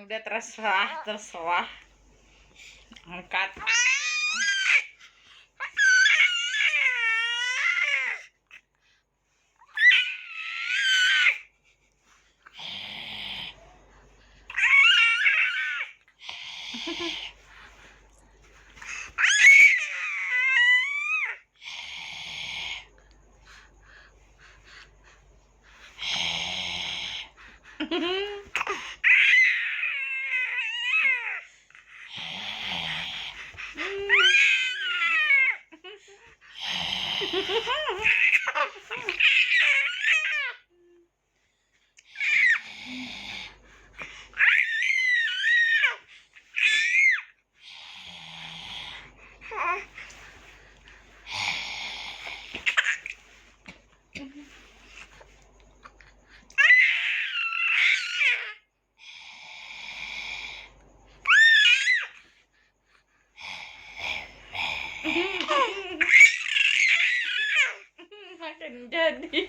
Udah terserah angkat. Makan jadi.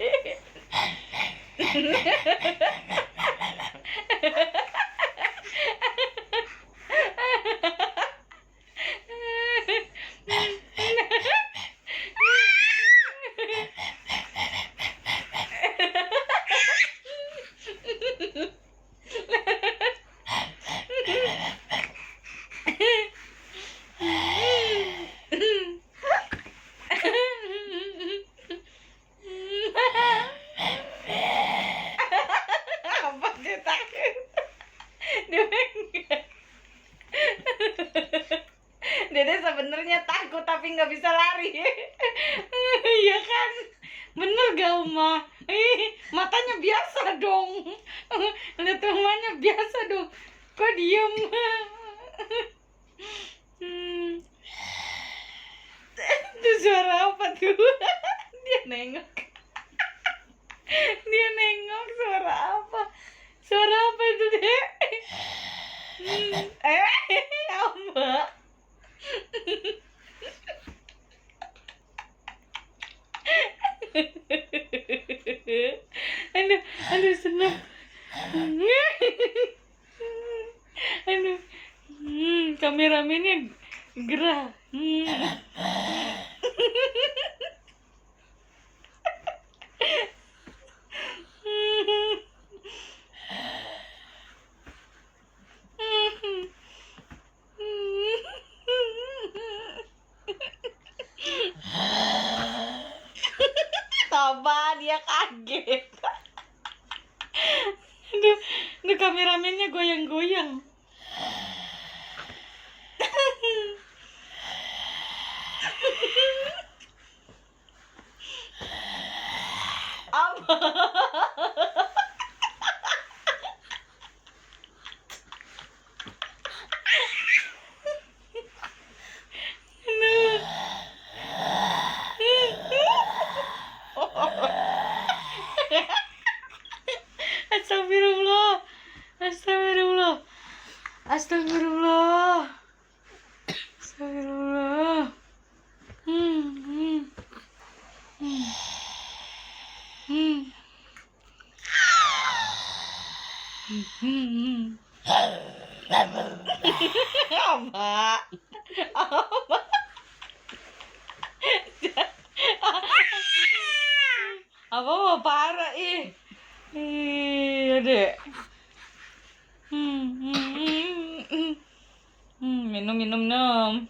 Apa dia takut? Dede sebenarnya takut tapi nggak bisa lari. Iya kan? Bener gak Uma? Matanya biasa dong. Lihat rumahnya biasa dong. Kok diem? Itu suara apa tuh? Dia nengok. Dia nengok, suara apa? Suara apa itu, Dek? Apa? Aduh senang. Aduh, kameramennya gerah. Coba dia kaget. Aduh kameramennya goyang-goyang. Apa? Astagfirullah. Astagfirullah. Astagfirullah. Astagfirullah. Apa? Apa? Apa mau parah ih. Iya dek. Minum.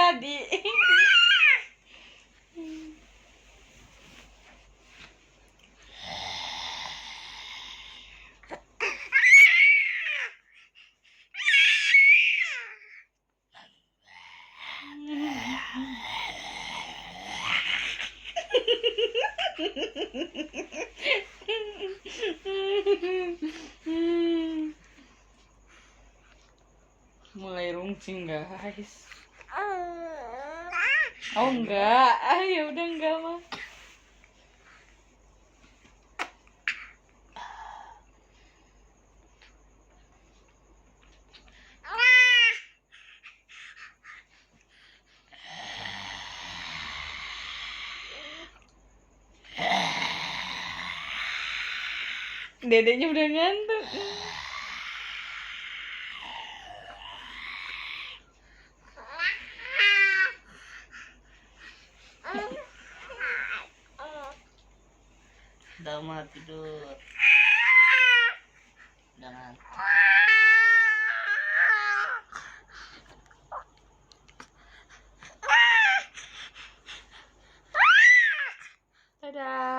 jadi. Mulai runcing guys. Oh enggak, ya udah enggak mah. Dedeknya udah ngantuk. Udah mah tidur. Jangan. Dadah.